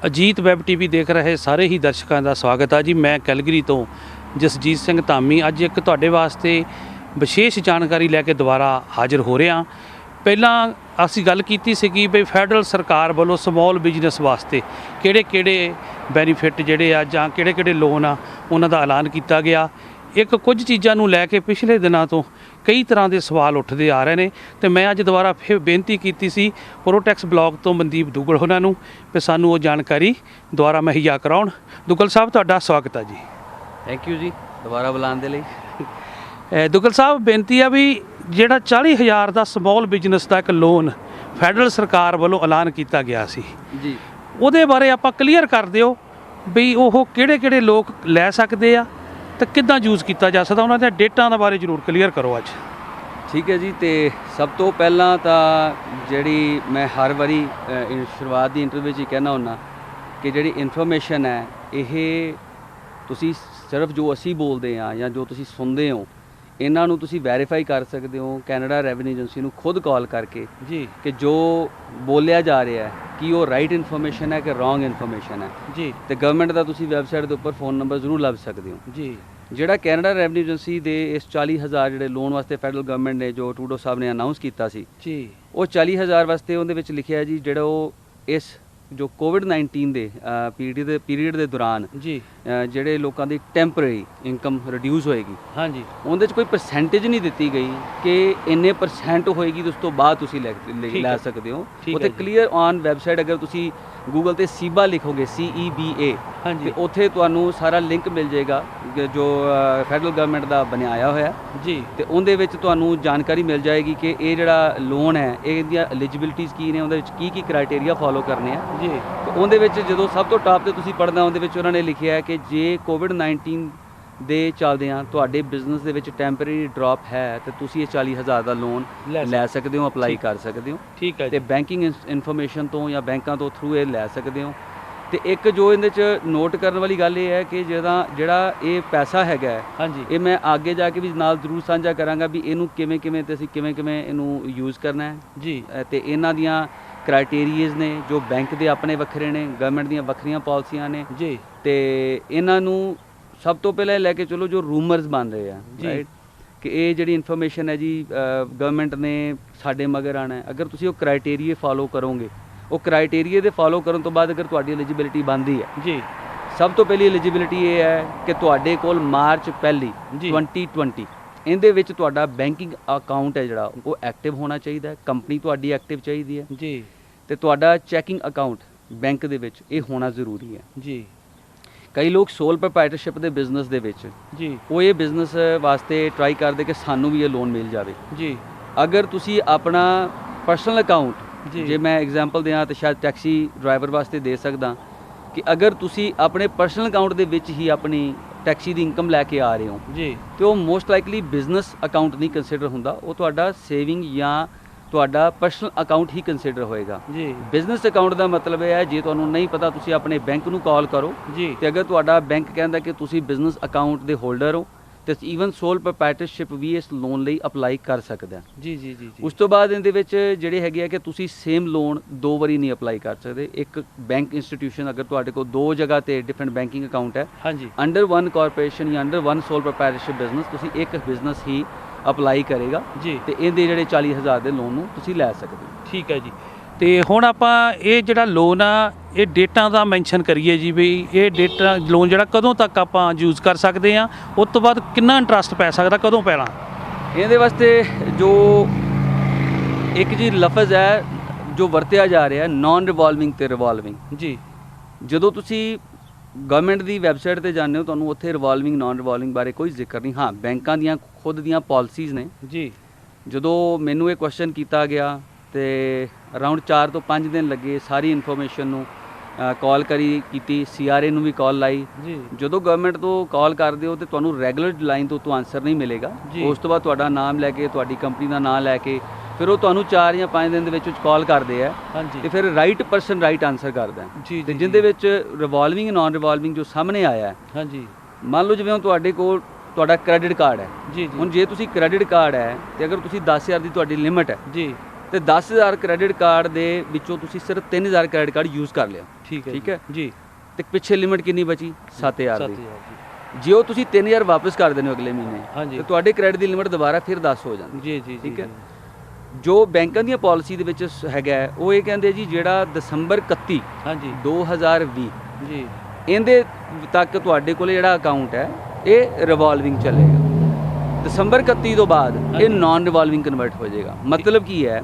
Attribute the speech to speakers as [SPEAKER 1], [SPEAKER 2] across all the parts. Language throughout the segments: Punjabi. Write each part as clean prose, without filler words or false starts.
[SPEAKER 1] ਅਜੀਤ ਵੈਬ ਟੀਵੀ ਦੇਖ ਰਹੇ ਸਾਰੇ ਹੀ ਦਰਸ਼ਕਾਂ ਦਾ ਸਵਾਗਤ ਹੈ ਜੀ। ਮੈਂ ਕੈਲਗਰੀ ਤੋਂ ਜਸਜੀਤ ਸਿੰਘ ਧਾਮੀ ਅੱਜ ਇੱਕ ਤੁਹਾਡੇ ਵਾਸਤੇ ਵਿਸ਼ੇਸ਼ ਜਾਣਕਾਰੀ ਲੈ ਕੇ ਦੁਬਾਰਾ ਹਾਜ਼ਰ ਹੋ ਰਿਹਾ। ਪਹਿਲਾਂ ਅਸੀਂ ਗੱਲ ਕੀਤੀ ਸੀਗੀ ਵੀ ਫੈਡਰਲ ਸਰਕਾਰ ਵੱਲੋਂ ਸਮੌਲ ਬਿਜ਼ਨਸ ਵਾਸਤੇ ਕਿਹੜੇ ਬੈਨੀਫਿਟ ਜਿਹੜੇ ਆ ਜਾਂ ਕਿਹੜੇ ਲੋਨ ਆ ਉਹਨਾਂ ਦਾ ਐਲਾਨ ਕੀਤਾ ਗਿਆ। ਇੱਕ ਕੁਝ ਚੀਜ਼ਾਂ ਨੂੰ ਲੈ ਕੇ ਪਿਛਲੇ ਦਿਨਾਂ ਤੋਂ ਕਈ ਤਰ੍ਹਾਂ ਦੇ ਸਵਾਲ ਉੱਠਦੇ ਆ ਰਹੇ ਨੇ ਤੇ ਮੈਂ ਅੱਜ ਦੁਬਾਰਾ ਫਿਰ ਬੇਨਤੀ ਕੀਤੀ ਸੀ ਪ੍ਰੋਟੈਕਸ ਬਲਾਕ ਤੋਂ ਮਨਦੀਪ ਦੁੱਗਲ ਉਹਨਾਂ ਨੂੰ ਕਿ ਸਾਨੂੰ ਉਹ ਜਾਣਕਾਰੀ ਦੁਬਾਰਾ ਮੁਹੱਈਆ ਕਰਾਉਣ। ਦੁੱਗਲ ਸਾਹਿਬ ਤੁਹਾਡਾ ਸਵਾਗਤ ਹੈ ਜੀ।
[SPEAKER 2] ਥੈਂਕ ਯੂ ਜੀ ਦੁਬਾਰਾ ਬੁਲਾਉਣ ਦੇ ਲਈ।
[SPEAKER 1] ਦੁੱਗਲ ਸਾਹਿਬ ਬੇਨਤੀ ਆ ਵੀ ਜਿਹੜਾ 40,000 ਦਾ ਸਮੌਲ ਬਿਜ਼ਨਸ ਦਾ ਇੱਕ ਲੋਨ ਫੈਡਰਲ ਸਰਕਾਰ ਵੱਲੋਂ ਐਲਾਨ ਕੀਤਾ ਗਿਆ ਸੀ
[SPEAKER 2] ਜੀ,
[SPEAKER 1] ਉਹਦੇ ਬਾਰੇ ਆਪਾਂ ਕਲੀਅਰ ਕਰ ਦਿਓ ਵੀ ਉਹ ਕਿਹੜੇ ਲੋਕ ਲੈ ਸਕਦੇ ਆ ਤੇ ਕਿੱਦਾਂ ਯੂਜ਼ ਕੀਤਾ ਜਾ ਸਕਦਾ, ਉਹਨਾਂ ਦੇ ਡੇਟਾਂ ਦੇ ਬਾਰੇ ਜ਼ਰੂਰ ਕਲੀਅਰ ਕਰੋ ਅੱਜ।
[SPEAKER 2] ਠੀਕ ਹੈ ਜੀ। ਤੇ ਸਭ ਤੋਂ ਪਹਿਲਾਂ ਤਾਂ ਜਿਹੜੀ ਮੈਂ ਹਰ ਵਾਰੀ ਸ਼ੁਰੂਆਤ ਦੀ ਇੰਟਰਵਿਊ 'ਚ ਹੀ ਕਹਿਣਾ ਹੁੰਦਾ ਕਿ ਜਿਹੜੀ ਇਨਫੋਰਮੇਸ਼ਨ ਹੈ ਇਹ ਤੁਸੀਂ ਸਿਰਫ ਜੋ ਅਸੀਂ ਬੋਲਦੇ ਹਾਂ ਜਾਂ ਜੋ ਤੁਸੀਂ ਸੁਣਦੇ ਹੋ ਇਹਨਾਂ ਨੂੰ ਤੁਸੀਂ ਵੈਰੀਫਾਈ ਕਰ ਸਕਦੇ ਹੋ ਕੈਨੇਡਾ ਰੈਵਨਿਊ ਏਜੰਸੀ ਨੂੰ ਖੁਦ ਕਾਲ ਕਰਕੇ
[SPEAKER 1] ਜੀ
[SPEAKER 2] ਕਿ ਜੋ ਬੋਲਿਆ ਜਾ ਰਿਹਾ ਹੈ ਕਿ ਉਹ ਰਾਈਟ ਇਨਫੋਰਮੇਸ਼ਨ ਹੈ ਕਿ ਰੋਂਗ ਇਨਫੋਰਮੇਸ਼ਨ ਹੈ
[SPEAKER 1] ਜੀ।
[SPEAKER 2] ਤੇ ਗਵਰਨਮੈਂਟ ਦਾ ਤੁਸੀਂ ਵੈਬਸਾਈਟ ਦੇ ਉੱਪਰ ਫ਼ੋਨ ਨੰਬਰ ਜ਼ਰੂਰ ਲੱਭ ਸਕਦੇ ਹੋ
[SPEAKER 1] ਜੀ।
[SPEAKER 2] ਜਿਹੜਾ ਕੈਨੇਡਾ ਰੈਵਨਿਊ ਏਜੰਸੀ ਦੇ ਇਸ 40,000 ਜਿਹੜੇ ਲੋਨ ਵਾਸਤੇ ਫੈਡਰਲ ਗਵਰਨਮੈਂਟ ਨੇ ਜੋ ਟਰੂਡੋ ਸਾਹਿਬ ਨੇ ਅਨਾਉਂਸ ਕੀਤਾ ਸੀ
[SPEAKER 1] ਜੀ,
[SPEAKER 2] ਉਹ 40,000 ਵਾਸਤੇ ਉਹਦੇ ਵਿੱਚ ਲਿਖਿਆ ਜੀ ਜਿਹੜਾ ਉਹ ਇਸ ਜੋ ਕੋਵਿਡ-19 ਦੇ ਪੀਰੀਅਡ ਦੇ ਦੌਰਾਨ
[SPEAKER 1] ਜੀ
[SPEAKER 2] ਜਿਹੜੇ ਲੋਕਾਂ ਦੀ ਟੈਂਪਰੇਰੀ ਇਨਕਮ ਰਿਡਿਊਸ ਹੋਏਗੀ
[SPEAKER 1] ਹਾਂਜੀ
[SPEAKER 2] ਉਹਦੇ 'ਚ ਕੋਈ ਪਰਸੈਂਟੇਜ ਨਹੀਂ ਦਿੱਤੀ ਗਈ ਕਿ ਇੰਨੇ % ਹੋਏਗੀ ਤੇ ਉਸ ਤੋਂ ਬਾਅਦ ਤੁਸੀਂ ਲੈ ਸਕਦੇ ਹੋ। ਉੱਥੇ ਕਲੀਅਰ ਔਨ ਵੈਬਸਾਈਟ ਅਗਰ ਤੁਸੀਂ ਗੂਗਲ ਤੇ ਸੀਬਾ ਲਿਖੋਗੇ CEBA
[SPEAKER 1] ਹਾਂਜੀ
[SPEAKER 2] ਤੇ ਉੱਥੇ ਤੁਹਾਨੂੰ ਸਾਰਾ ਲਿੰਕ ਮਿਲ ਜਾਏਗਾ ਜੋ ਫੈਡਰਲ ਗਵਰਨਮੈਂਟ ਦਾ ਬਣਾਇਆ ਹੋਇਆ
[SPEAKER 1] ਜੀ।
[SPEAKER 2] ਤੇ ਉਹਦੇ ਵਿੱਚ ਤੁਹਾਨੂੰ ਜਾਣਕਾਰੀ ਮਿਲ ਜਾਏਗੀ ਕਿ ਇਹ ਜਿਹੜਾ ਲੋਨ ਹੈ ਇਹਦੀਆਂ ਐਲੀਜੀਬਿਲਟੀਜ਼ ਕੀ ਨੇ, ਉਹਦੇ ਵਿੱਚ ਕੀ ਕ੍ਰਾਈਟੇਰੀਆ ਫੋਲੋ ਕਰਨੇ ਆ
[SPEAKER 1] ਜੀ।
[SPEAKER 2] ਤੇ ਉਹਦੇ ਵਿੱਚ ਜਦੋਂ ਸਭ ਤੋਂ ਟਾਪ ਤੇ ਤੁਸੀਂ ਪੜ੍ਹਨਾ ਉਹਦੇ ਵਿੱਚ ਉਹਨਾਂ ਨੇ ਲਿਖਿਆ ਹੈ ਕਿ ਜੇ ਕੋਵਿਡ-19 ਦੇ ਚੱਲਦਿਆਂ ਤੁਹਾਡੇ ਬਿਜ਼ਨਸ ਦੇ ਵਿੱਚ ਟੈਂਪਰੇਰੀ ਡ੍ਰੌਪ ਹੈ ਤੇ ਤੁਸੀਂ ਇਹ 40,000 ਦਾ ਲੋਨ ਲੈ ਸਕਦੇ ਹੋ, ਅਪਲਾਈ ਕਰ ਸਕਦੇ ਹੋ।
[SPEAKER 1] ਠੀਕ ਹੈ
[SPEAKER 2] ਤੇ ਬੈਂਕਿੰਗ ਇਨਫੋਰਮੇਸ਼ਨ ਤੋਂ ਜਾਂ ਬੈਂਕਾਂ ਤੋਂ ਥਰੂ ਇਹ ਲੈ ਸਕਦੇ ਹੋ। ਤੇ ਇੱਕ ਜੋ ਇਹਦੇ 'ਚ ਨੋਟ ਕਰਨ ਵਾਲੀ ਗੱਲ ਇਹ ਹੈ ਕਿ ਜਿਹੜਾ ਇਹ ਪੈਸਾ ਹੈਗਾ
[SPEAKER 1] ਹਾਂਜੀ
[SPEAKER 2] ਇਹ ਮੈਂ ਅੱਗੇ ਜਾ ਕੇ ਵੀ ਨਾਲ ਜ਼ਰੂਰ ਸਾਂਝਾ ਕਰਾਂਗਾ ਵੀ ਇਹਨੂੰ ਕਿਵੇਂ ਤੇ ਅਸੀਂ ਕਿਵੇਂ ਇਹਨੂੰ ਯੂਜ਼ ਕਰਨਾ ਹੈ
[SPEAKER 1] ਜੀ।
[SPEAKER 2] ਤੇ ਇਹਨਾਂ ਦੀਆਂ ਕ੍ਰਾਈਟੇਰੀਆਜ਼ ਨੇ ਜੋ ਬੈਂਕ ਦੇ ਆਪਣੇ ਵੱਖਰੇ ਨੇ, ਗਵਰਨਮੈਂਟ ਦੀਆਂ ਵੱਖਰੀਆਂ ਪਾਲਿਸੀਆਂ ਨੇ
[SPEAKER 1] ਜੀ।
[SPEAKER 2] ਤੇ ਇਹਨਾਂ ਨੂੰ ਸਭ ਤੋਂ ਪਹਿਲਾਂ ਲੈ ਕੇ ਚਲੋ ਜੋ ਰੂਮਰਸ ਬਣ ਰਹੇ ਆ ਰਾਈਟ ਕਿ ਇਹ ਜਿਹੜੀ ਇਨਫੋਰਮੇਸ਼ਨ ਹੈ ਜੀ ਗਵਰਨਮੈਂਟ ਨੇ ਸਾਡੇ ਮਗਰ ਆਉਣਾ ਹੈ। ਅਗਰ ਤੁਸੀਂ ਉਹ ਕ੍ਰਾਈਟੇਰੀਆ ਫੋਲੋ ਕਰੋਗੇ, ਉਹ ਕ੍ਰਾਈਟੇਰੀਆ ਦੇ ਫੋਲੋ ਕਰਨ ਤੋਂ ਬਾਅਦ ਅਗਰ ਤੁਹਾਡੀ ਐਲੀਜੀਬਿਲਿਟੀ ਬਣਦੀ ਹੈ
[SPEAKER 1] ਜੀ,
[SPEAKER 2] ਸਭ ਤੋਂ ਪਹਿਲੀ ਐਲੀਜੀਬਿਲਿਟੀ ਇਹ ਹੈ ਕਿ ਤੁਹਾਡੇ ਕੋਲ ਮਾਰਚ 1 2020 ਇਹਦੇ ਵਿੱਚ ਤੁਹਾਡਾ ਬੈਂਕਿੰਗ ਅਕਾਊਂਟ ਹੈ ਜਿਹੜਾ ਉਹ ਐਕਟਿਵ ਹੋਣਾ ਚਾਹੀਦਾ ਹੈ, ਕੰਪਨੀ ਤੁਹਾਡੀ ਐਕਟਿਵ ਚਾਹੀਦੀ ਹੈ
[SPEAKER 1] ਜੀ।
[SPEAKER 2] ਤੇ ਤੁਹਾਡਾ ਚੈਕਿੰਗ ਅਕਾਊਂਟ ਬੈਂਕ ਦੇ ਵਿੱਚ ਇਹ ਹੋਣਾ ਜ਼ਰੂਰੀ ਹੈ
[SPEAKER 1] ਜੀ।
[SPEAKER 2] ਕਈ ਲੋਕ ਸੋਲ ਪ੍ਰੋਪਰਾਈਟਰਸ਼ਿਪ ਦੇ ਬਿਜ਼ਨਸ ਦੇ ਵਿੱਚ
[SPEAKER 1] ਜੀ
[SPEAKER 2] ਉਹ ਇਹ ਬਿਜ਼ਨਸ ਵਾਸਤੇ ਟਰਾਈ ਕਰਦੇ ਕਿ ਸਾਨੂੰ ਵੀ ਇਹ ਲੋਨ ਮਿਲ ਜਾਵੇ।
[SPEAKER 1] ਜੀ।
[SPEAKER 2] ਅਗਰ ਤੁਸੀਂ ਆਪਣਾ ਪਰਸਨਲ ਅਕਾਊਂਟ
[SPEAKER 1] ਜੀ।
[SPEAKER 2] ਜੇ ਮੈਂ ਐਗਜ਼ਾਮਪਲ ਦਿਆਂ ਤਾਂ ਸ਼ਾਇਦ ਟੈਕਸੀ ਡਰਾਈਵਰ ਵਾਸਤੇ ਦੇ ਸਕਦਾ ਕਿ ਅਗਰ ਤੁਸੀਂ ਆਪਣੇ ਪਰਸਨਲ ਅਕਾਊਂਟ ਦੇ ਵਿੱਚ ਹੀ ਆਪਣੀ ਟੈਕਸੀ ਦੀ ਇਨਕਮ ਲੈ ਕੇ ਆ ਰਹੇ ਹੋ
[SPEAKER 1] ਜੀ
[SPEAKER 2] ਤੇ ਉਹ ਮੋਸਟ ਲਾਈਕਲੀ ਬਿਜ਼ਨਸ ਅਕਾਊਂਟ ਨਹੀਂ ਕੰਸੀਡਰ ਹੁੰਦਾ, ਉਹ ਤੁਹਾਡਾ ਸੇਵਿੰਗ ਜਾਂ ਤੁਹਾਡਾ ਪਰਸਨਲ ਅਕਾਊਂਟ ਹੀ ਕੰਸੀਡਰ ਹੋਏਗਾ
[SPEAKER 1] ਜੀ।
[SPEAKER 2] ਬਿਜ਼ਨਸ ਅਕਾਊਂਟ ਦਾ ਮਤਲਬ ਇਹ ਹੈ ਜੇ ਤੁਹਾਨੂੰ ਨਹੀਂ ਪਤਾ ਤੁਸੀਂ ਆਪਣੇ ਬੈਂਕ ਨੂੰ ਕਾਲ ਕਰੋ
[SPEAKER 1] ਜੀ।
[SPEAKER 2] ਤੇ ਅਗਰ ਤੁਹਾਡਾ ਬੈਂਕ ਕਹਿੰਦਾ ਕਿ ਤੁਸੀਂ ਬਿਜ਼ਨਸ ਅਕਾਊਂਟ ਦੇ ਹੋਲਡਰ ਹੋ ਤੇ ਈਵਨ ਸੋਲ ਪ੍ਰੋਪਰਾਈਟਰਸ਼ਿਪ ਵੀ ਇਸ ਲੋਨ ਲਈ ਅਪਲਾਈ ਕਰ ਸਕਦਾ।
[SPEAKER 1] ਜੀ ਜੀ ਜੀ।
[SPEAKER 2] ਉਸ ਤੋਂ ਬਾਅਦ ਇਹਦੇ ਵਿੱਚ ਜਿਹੜੇ ਹੈਗੇ ਆ ਕਿ ਤੁਸੀਂ ਸੇਮ ਲੋਨ 2 ਵਾਰੀ ਨਹੀਂ ਅਪਲਾਈ ਕਰ ਸਕਦੇ। ਇੱਕ ਬੈਂਕ ਇੰਸਟੀਟਿਊਸ਼ਨ ਅਗਰ ਤੁਹਾਡੇ ਕੋਲ 2 ਜਗ੍ਹਾ ਤੇ ਡਿਫਰੈਂਟ ਬੈਂਕਿੰਗ ਅਕਾਊਂਟ ਹੈ
[SPEAKER 1] ਹਾਂਜੀ
[SPEAKER 2] ਅੰਡਰ 1 ਕਾਰਪੋਰੇਸ਼ਨ ਜਾਂ ਅੰਡਰ 1 ਸੋਲ ਪ੍ਰੋਪਰਾਈਟਰਸ਼ਿਪ ਬਿਜ਼ਨਸ ਤੁਸੀਂ ਇੱਕ ਬਿਜ਼ਨਸ ਹੀ ਅਪਲਾਈ ਕਰੇਗਾ
[SPEAKER 1] ਜੀ।
[SPEAKER 2] ਤੇ ਇਹਦੇ ਜਿਹੜੇ 40,000 ਦੇ ਲੋਨ ਨੂੰ ਤੁਸੀਂ ਲੈ ਸਕਦੇ ਹੋ।
[SPEAKER 1] ਠੀਕ ਹੈ ਜੀ। ਤੇ ਹੁਣ ਆਪਾਂ ਇਹ ਜਿਹੜਾ ਲੋਨ ਆ ਇਹ ਡੇਟਾਂ ਦਾ ਮੈਂਸ਼ਨ ਕਰੀਏ ਜੀ ਵੀ ਇਹ ਡੇਟਾ ਲੋਨ ਜਿਹੜਾ ਕਦੋਂ ਤੱਕ ਆਪਾਂ ਯੂਜ਼ ਕਰ ਸਕਦੇ ਆ, ਉਸ ਤੋਂ ਬਾਅਦ ਕਿੰਨਾ ਇੰਟਰਸਟ ਪੈ ਸਕਦਾ, ਕਦੋਂ ਪੈਣਾ?
[SPEAKER 2] ਇਹਦੇ ਵਾਸਤੇ ਜੋ ਇੱਕ ਜੀ ਲਫ਼ਜ਼ ਹੈ ਜੋ ਵਰਤਿਆ ਜਾ ਰਿਹਾ ਨਾਨ ਰਿਵੋਲਵਿੰਗ ਤੇ ਰਿਵੋਲਵਿੰਗ।
[SPEAKER 1] ਜੀ।
[SPEAKER 2] ਜਦੋਂ ਤੁਸੀਂ ਗਵਰਨਮੈਂਟ ਦੀ ਵੈਬਸਾਈਟ ਤੇ ਜਾਂਦੇ ਹੋ ਤੁਹਾਨੂੰ ਉੱਥੇ ਰਿਵੋਲਵਿੰਗ ਨਾਨ ਰਿਵੋਲਵਿੰਗ ਬਾਰੇ ਕੋਈ ਜ਼ਿਕਰ ਨਹੀਂ। ਹਾਂ, ਬੈਂਕਾਂ ਦੀਆਂ ਖੁਦ ਦੀਆਂ ਪਾਲਿਸੀਜ਼ ਨੇ।
[SPEAKER 1] ਜੀ।
[SPEAKER 2] ਜਦੋਂ ਮੈਨੂੰ ਇਹ ਕੁਐਸਚਨ ਕੀਤਾ ਗਿਆ ਤੇ ਅਰਾਊਂਡ 4 ਤੋਂ 5 ਦਿਨ ਲੱਗੇ ਸਾਰੀ ਇਨਫੋਰਮੇਸ਼ਨ ਨੂੰ ਕਾਲ ਕੀਤੀ, CRA ਨੂੰ ਵੀ ਕਾਲ ਲਾਈ।
[SPEAKER 1] ਜੀ।
[SPEAKER 2] ਜਦੋਂ ਗਵਰਨਮੈਂਟ ਤੋਂ ਕਾਲ ਕਰਦੇ ਹੋ ਤੇ ਤੁਹਾਨੂੰ ਰੈਗੂਲਰ ਲਾਈਨ ਤੋਂ ਆਨਸਰ ਨਹੀਂ ਮਿਲੇਗਾ। ਉਸ ਤੋਂ ਬਾਅਦ ਤੁਹਾਡਾ ਨਾਮ ਲੈ ਕੇ ਤੁਹਾਡੀ ਕੰਪਨੀ ਦਾ ਨਾਮ ਲੈ ਕੇ ਫਿਰ ਉਹ ਤੁਹਾਨੂੰ 4 ਜਾਂ 5 ਦਿਨ ਦੇ ਵਿੱਚ ਕਾਲ ਕਰਦੇ ਆ
[SPEAKER 1] ਹਾਂਜੀ
[SPEAKER 2] ਤੇ ਫਿਰ ਰਾਈਟ ਪਰਸਨ ਰਾਈਟ ਆਨਸਰ ਕਰਦਾ
[SPEAKER 1] ਜੀ।
[SPEAKER 2] ਤੇ ਜਿਹਦੇ ਵਿੱਚ ਰਿਵੋਲਵਿੰਗ ਨਾਨ ਰਿਵੋਲਵਿੰਗ ਜੋ ਸਾਹਮਣੇ ਆਇਆ
[SPEAKER 1] ਹਾਂਜੀ
[SPEAKER 2] ਮੰਨ ਲਓ ਜਿਵੇਂ ਹੁਣ ਤੁਹਾਡੇ ਕੋਲ ਤੁਹਾਡਾ ਕ੍ਰੈਡਿਟ ਕਾਰਡ ਹੈ।
[SPEAKER 1] ਜੀ।
[SPEAKER 2] ਹੁਣ ਜੇ ਤੁਸੀਂ ਕ੍ਰੈਡਿਟ ਕਾਰਡ ਹੈ ਤੇ ਅਗਰ ਤੁਸੀਂ 10,000 ਦੀ ਤੁਹਾਡੀ ਲਿਮਿਟ ਹੈ
[SPEAKER 1] ਜੀ
[SPEAKER 2] ਤੇ 10000 ਕ੍ਰੈਡਿਟ ਕਾਰਡ ਦੇ ਵਿੱਚੋਂ ਤੁਸੀਂ ਸਿਰਫ 3000 ਕ੍ਰੈਡਿਟ ਕਾਰਡ ਯੂਜ਼ ਕਰ ਲਿਆ।
[SPEAKER 1] ਠੀਕ ਹੈ
[SPEAKER 2] ਠੀਕ ਹੈ
[SPEAKER 1] ਜੀ।
[SPEAKER 2] ਤੇ ਪਿੱਛੇ ਲਿਮਿਟ ਕਿੰਨੀ ਬਚੀ? 7000 ਦੀ।
[SPEAKER 1] 7000 ਜੀ।
[SPEAKER 2] ਜੇ ਉਹ ਤੁਸੀਂ 3000 ਵਾਪਸ ਕਰ ਦਿੰਦੇ ਹੋ ਅਗਲੇ ਮਹੀਨੇ
[SPEAKER 1] ਹਾਂਜੀ।
[SPEAKER 2] ਤੇ ਤੁਹਾਡੇ ਕ੍ਰੈਡਿਟ ਦੀ ਲਿਮਿਟ ਦੁਬਾਰਾ ਫਿਰ 10 ਹੋ ਜਾਂਦੀ।
[SPEAKER 1] ਜੀ ਜੀ
[SPEAKER 2] ਠੀਕ ਹੈ। ਜੋ ਬੈਂਕਾਂ ਦੀਆਂ ਪਾਲਿਸੀ ਦੇ ਵਿੱਚ ਹੈਗਾ ਉਹ ਇਹ ਕਹਿੰਦੇ ਜੀ ਜਿਹੜਾ ਦਸੰਬਰ 31
[SPEAKER 1] ਹਾਂਜੀ
[SPEAKER 2] 2020
[SPEAKER 1] ਜੀ
[SPEAKER 2] ਇਹਦੇ ਤੱਕ ਤੁਹਾਡੇ ਕੋਲ ਜਿਹੜਾ ਅਕਾਊਂਟ ਹੈ ਇਹ ਰਿਵਾਲਵਿੰਗ ਚੱਲੇਗਾ। ਦਸੰਬਰ 31 ਤੋਂ ਬਾਅਦ ਇਹ ਨਾਨ ਰਿਵਾਲਵਿੰਗ ਕਨਵਰਟ ਹੋ ਜਾਏਗਾ। ਮਤਲਬ ਕੀ ਹੈ,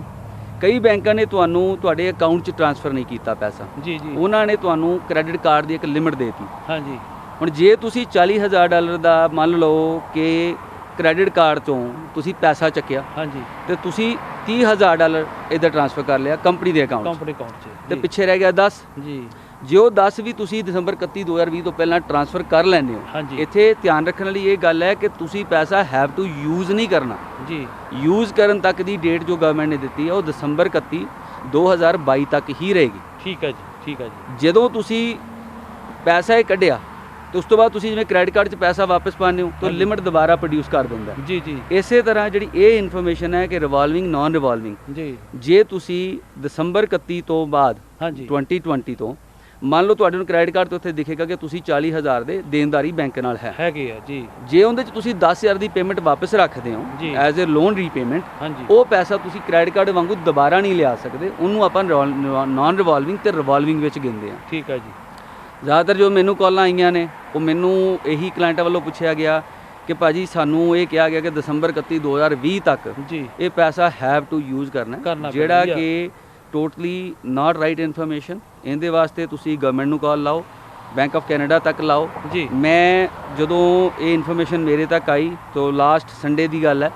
[SPEAKER 2] ਕਈ ਬੈਂਕਾਂ ਨੇ ਤੁਹਾਨੂੰ ਤੁਹਾਡੇ ਅਕਾਊਂਟ 'ਚ ਟ੍ਰਾਂਸਫਰ ਨਹੀਂ ਕੀਤਾ ਪੈਸਾ,
[SPEAKER 1] ਜੀ ਜੀ
[SPEAKER 2] ਉਹਨਾਂ ਨੇ ਤੁਹਾਨੂੰ ਕ੍ਰੈਡਿਟ ਕਾਰਡ ਦੀ ਇੱਕ ਲਿਮਿਟ ਦੇਤੀ।
[SPEAKER 1] ਹਾਂਜੀ
[SPEAKER 2] ਹੁਣ ਜੇ ਤੁਸੀਂ $40,000 ਦਾ ਮੰਨ ਲਓ ਕਿ ਕ੍ਰੈਡਿਟ ਕਾਰਡ ਤੋਂ ਤੁਸੀਂ ਪੈਸਾ ਚੱਕਿਆ
[SPEAKER 1] ਹਾਂਜੀ
[SPEAKER 2] ਤੇ ਤੁਸੀਂ $30,000 ਇੱਧਰ ਟ੍ਰਾਂਸਫਰ ਕਰ ਲਿਆ ਕੰਪਨੀ ਦੇ ਅਕਾਊਂਟ 'ਚ
[SPEAKER 1] ਕੰਪਨੀ ਅਕਾਊਂਟ 'ਚ
[SPEAKER 2] ਤੇ ਪਿੱਛੇ ਰਹਿ ਗਿਆ 10।
[SPEAKER 1] ਜੀ
[SPEAKER 2] ਜੇ ਉਹ 10 ਵੀ ਤੁਸੀਂ ਦਸੰਬਰ 31 2020 ਤੋਂ ਪਹਿਲਾਂ ਟ੍ਰਾਂਸਫਰ ਕਰ ਲੈਂਦੇ ਹੋ,
[SPEAKER 1] ਹਾਂਜੀ
[SPEAKER 2] ਇੱਥੇ ਧਿਆਨ ਰੱਖਣ ਵਾਲੀ ਇਹ ਗੱਲ ਹੈ ਕਿ ਤੁਸੀਂ ਪੈਸਾ ਹੈਵ ਟੂ ਯੂਜ਼ ਨਹੀਂ ਕਰਨਾ।
[SPEAKER 1] ਜੀ
[SPEAKER 2] ਯੂਜ਼ ਕਰਨ ਤੱਕ ਦੀ ਡੇਟ ਜੋ ਗਵਰਨਮੈਂਟ ਨੇ ਦਿੱਤੀ ਹੈ ਉਹ ਦਸੰਬਰ 31 2022 ਤੱਕ ਹੀ ਰਹੇਗੀ।
[SPEAKER 1] ਠੀਕ ਹੈ ਜੀ। ਠੀਕ ਹੈ ਜੀ।
[SPEAKER 2] ਜਦੋਂ ਤੁਸੀਂ ਪੈਸਾ ਇਹ ਕੱਢਿਆ ਤੇ ਉਸ ਤੋਂ ਬਾਅਦ ਤੁਸੀਂ ਜਿਵੇਂ ਕ੍ਰੈਡਿਟ ਕਾਰਡ 'ਚ ਪੈਸਾ ਵਾਪਸ ਪਾਉਂਦੇ ਹੋ ਤਾਂ ਲਿਮਿਟ ਦੁਬਾਰਾ ਪ੍ਰੋਡਿਊਸ ਕਰ ਦਿੰਦਾ ਹੈ।
[SPEAKER 1] ਜੀ ਜੀ
[SPEAKER 2] ਇਸੇ ਤਰ੍ਹਾਂ ਜਿਹੜੀ ਇਹ ਇਨਫੋਰਮੇਸ਼ਨ ਹੈ ਕਿ ਰਿਵਾਲਵਿੰਗ ਨਾਨ ਰਿਵਾਲਵਿੰਗ,
[SPEAKER 1] ਜੀ
[SPEAKER 2] ਜੇ ਤੁਸੀਂ ਦਸੰਬਰ 31 ਤੋਂ ਬਾਅਦ
[SPEAKER 1] ਹਾਂਜੀ
[SPEAKER 2] 2020 ਤੋਂ ਮੰਨ ਲਓ ਤੁਹਾਡੇ ਨੂੰ ਕ੍ਰੈਡਿਟ ਕਾਰਡ ਤੇ ਉੱਥੇ ਦਿਖੇਗਾ ਕਿ ਤੁਸੀਂ 40,000 ਦੇ ਦੇਣਦਾਰੀ ਬੈਂਕ ਨਾਲ ਹੈ।
[SPEAKER 1] ਹੈਗੇ ਆ ਜੀ।
[SPEAKER 2] ਜੇ ਉਹਦੇ 'ਚ ਤੁਸੀਂ 10,000 ਦੀ ਪੇਮੈਂਟ ਵਾਪਸ ਰੱਖਦੇ ਹੋ
[SPEAKER 1] ਜੀ।
[SPEAKER 2] ਐਜ਼ ਅ ਲੋਨ ਰੀਪੇਮੈਂਟ,
[SPEAKER 1] ਹਾਂਜੀ
[SPEAKER 2] ਉਹ ਪੈਸਾ ਤੁਸੀਂ ਕ੍ਰੈਡਿਟ ਕਾਰਡ ਵਾਂਗੂ ਦੁਬਾਰਾ ਨਹੀਂ ਲਿਆ ਸਕਦੇ। ਉਹਨੂੰ ਆਪਾਂ ਨਾਨ ਰਿਵਾਲਵਿੰਗ ਤੇ ਰਿਵਾਲਵਿੰਗ ਵਿੱਚ ਗਿਣਦੇ ਹਾਂ।
[SPEAKER 1] ਠੀਕ ਹੈ ਜੀ।
[SPEAKER 2] ਜ਼ਿਆਦਾਤਰ ਜੋ ਮੈਨੂੰ ਕਾਲਾਂ ਆਈਆਂ ਨੇ ਉਹ ਮੈਨੂੰ ਇਹੀ ਕਲਾਇੰਟਾਂ ਵੱਲੋਂ ਪੁੱਛਿਆ ਗਿਆ ਕਿ ਭਾਜੀ ਸਾਨੂੰ ਇਹ ਕਿਹਾ ਗਿਆ ਕਿ ਦਸੰਬਰ 31 2020 ਤੱਕ
[SPEAKER 1] ਜੀ
[SPEAKER 2] ਇਹ ਪੈਸਾ ਹੈਵ ਟੂ ਯੂਜ਼ ਕਰਨਾ
[SPEAKER 1] ਕਰਨਾ
[SPEAKER 2] ਜਿਹੜਾ
[SPEAKER 1] ਪੈਂਦਾ।
[SPEAKER 2] ਕਿ ਟੋਟਲੀ ਨਾਟ ਰਾਈਟ ਇਨਫੋਰਮੇਸ਼ਨ। ਇਹਦੇ ਵਾਸਤੇ ਤੁਸੀਂ ਗਵਰਨਮੈਂਟ ਨੂੰ ਕਾਲ ਲਾਓ, ਬੈਂਕ ਆਫ ਕੈਨੇਡਾ ਤੱਕ ਲਾਓ।
[SPEAKER 1] ਜੀ
[SPEAKER 2] ਮੈਂ ਜਦੋਂ ਇਹ ਇਨਫੋਰਮੇਸ਼ਨ ਮੇਰੇ ਤੱਕ ਆਈ ਤਾਂ ਲਾਸਟ ਸੰਡੇ ਦੀ ਗੱਲ ਹੈ